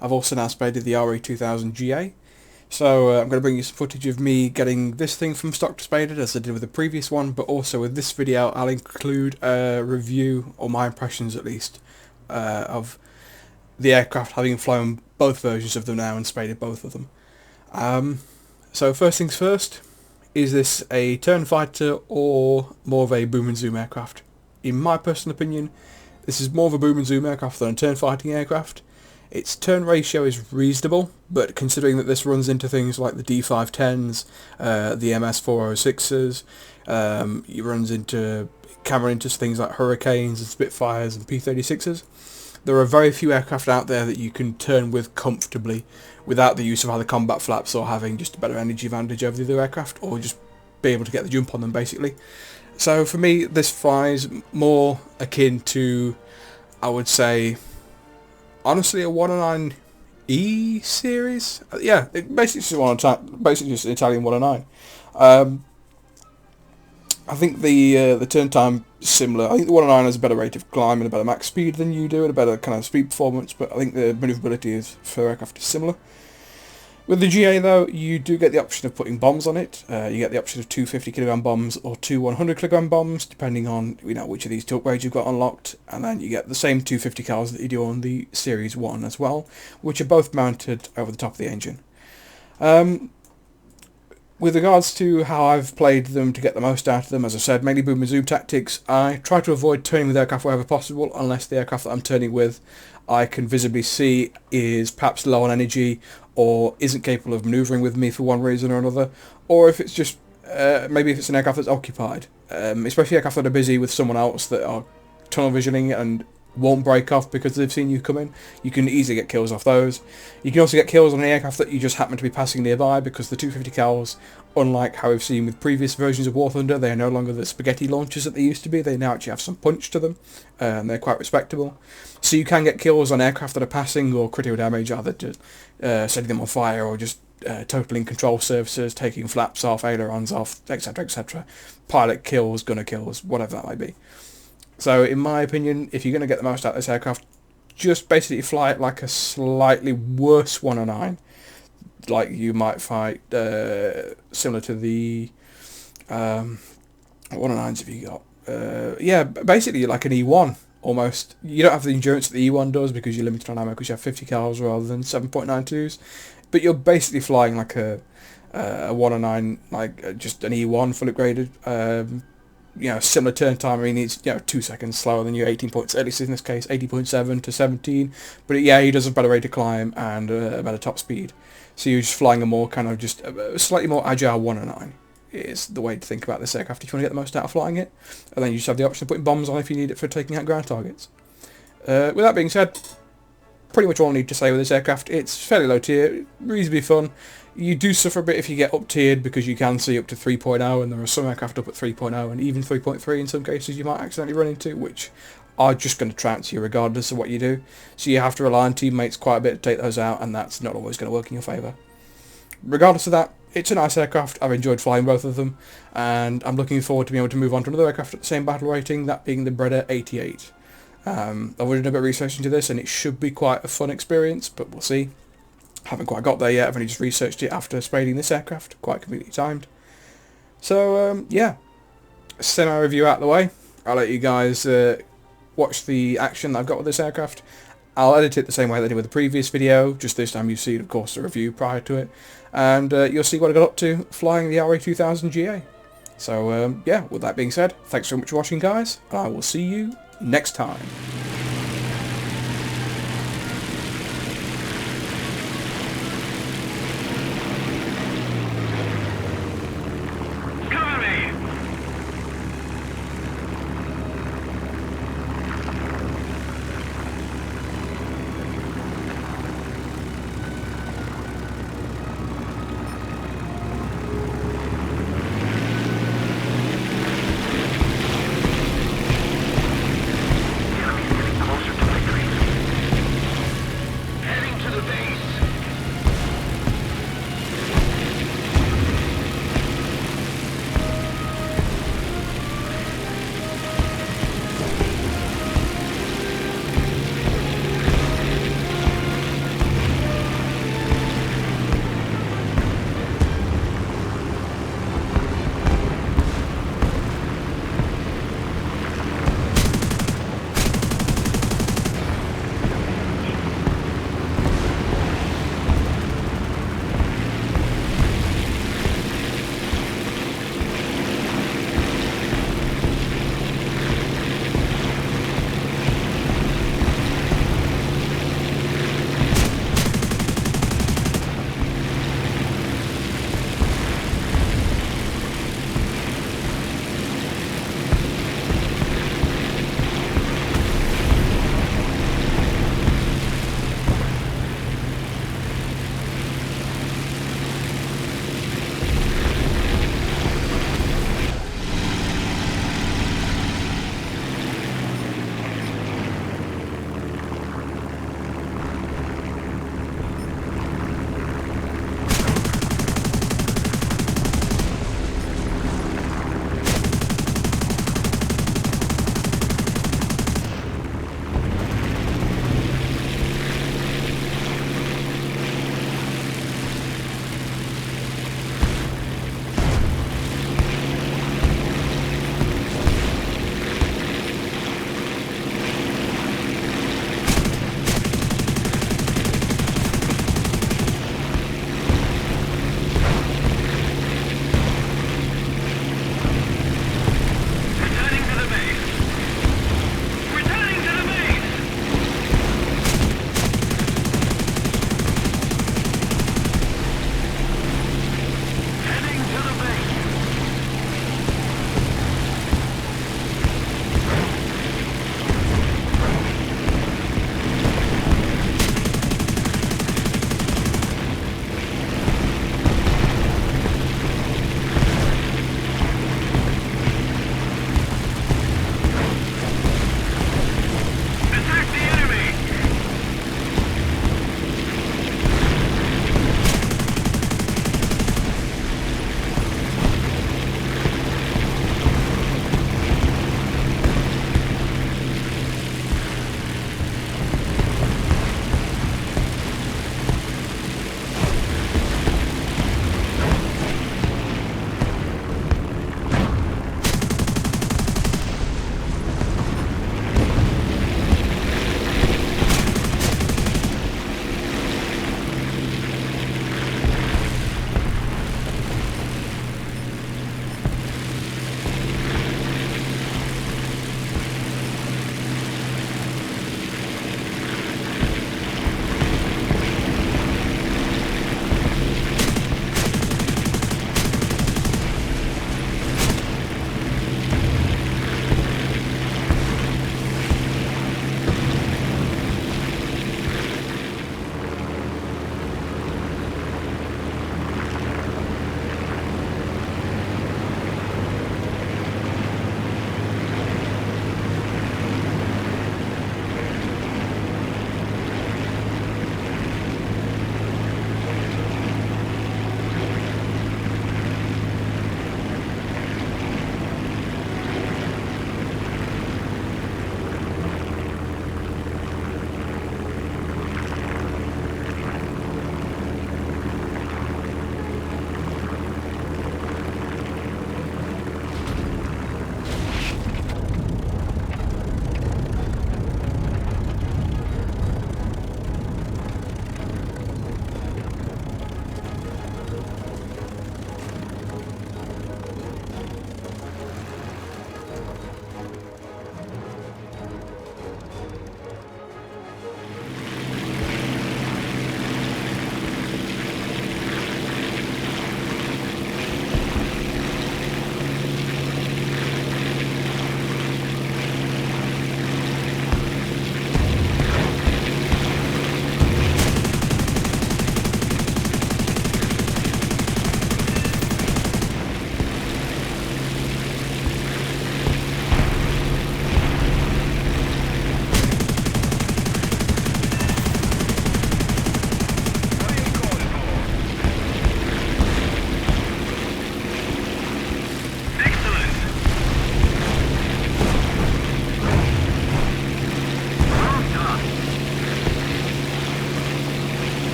I've also now spaded the Re.2000 GA. So I'm going to bring you some footage of me getting this thing from stock to spaded as I did with the previous one, but also with this video I'll include a review, or my impressions at least, of the aircraft, having flown both versions of them now and spaded both of them. So first things first, is this a turn fighter or more of a boom and zoom aircraft? In my personal opinion, this is more of a boom and zoom aircraft than a turn fighting aircraft. Its turn ratio is reasonable, but considering that this runs into things like the D510s, the MS406s, it runs into camera into things like Hurricanes and Spitfires and P36s. There are very few aircraft out there that you can turn with comfortably without the use of either combat flaps or having just a better energy advantage over the other aircraft, or just be able to get the jump on them basically. So for me, this flies more akin to, I would say, honestly, a 109E series. Yeah, basically just an Italian 109. I think the turn time is similar. I think the 109 has a better rate of climb and a better max speed than you do, and a better kind of speed performance, but I think the manoeuvrability is for aircraft is similar. With the GA though, you do get the option of putting bombs on it. You get the option of two 50kg bombs or two 100kg bombs, depending on which of these two upgrades you've got unlocked, and then you get the same two 50 cals that you do on the Series 1 as well, which are both mounted over the top of the engine. With regards to how I've played them to get the most out of them, as I said, mainly boom and zoom tactics. I try to avoid turning with aircraft wherever possible, unless the aircraft that I'm turning with I can visibly see is perhaps low on energy or isn't capable of manoeuvring with me for one reason or another, or if it's just maybe if it's an aircraft that's occupied, especially aircraft that are busy with someone else that are tunnel visioning and won't break off because they've seen you come in. You can easily get kills off those. You can also get kills on an aircraft that you just happen to be passing nearby, because the 250 cals, unlike how we've seen with previous versions of War Thunder, they are no longer the spaghetti launchers that they used to be. They now actually have some punch to them, and they're quite respectable. So you can get kills on aircraft that are passing, or critical damage, either just setting them on fire, or just totaling control surfaces, taking flaps off, ailerons off, etc, etc. Pilot kills, gunner kills, whatever that might be. So in my opinion, if you're going to get the most out of this aircraft, just basically fly it like a slightly worse 109, like you might fight similar to the 109s if you got. Yeah, basically like an E1 almost. You don't have the endurance that the E1 does because you're limited on ammo because you have 50 cals rather than 7.92s, but you're basically flying like a 109, like just an E1 full upgraded. Similar turn time. I mean, it's 2 seconds slower than your 18 points, at least in this case 18.7 to 17, but yeah, he does a better rate of climb and a better top speed, so you're just flying a more kind of just a slightly more agile 109 is the way to think about this aircraft if you want to get the most out of flying it. And then you just have the option of putting bombs on if you need it for taking out ground targets. With that being said, pretty much all I need to say with this aircraft. It's fairly low tier, reasonably fun. You do suffer a bit if you get up tiered, because you can see up to 3.0, and there are some aircraft up at 3.0 and even 3.3 in some cases you might accidentally run into, which are just going to trounce you regardless of what you do. So you have to rely on teammates quite a bit to take those out, and that's not always going to work in your favour. Regardless of that, it's a nice aircraft. I've enjoyed flying both of them, and I'm looking forward to being able to move on to another aircraft at the same battle rating, that being the Breda 88. I've already done a bit of research into this, and it should be quite a fun experience, but we'll see. Haven't quite got there yet. I've only just researched it after spading this aircraft, quite conveniently timed. So yeah, semi-review out of the way. I'll let you guys watch the action that I've got with this aircraft. I'll edit it the same way that I did with the previous video, just this time you see, of course, the review prior to it, and you'll see what I got up to flying the Re.2000 GA. So yeah, with that being said, thanks so much for watching guys, and I will see you next time.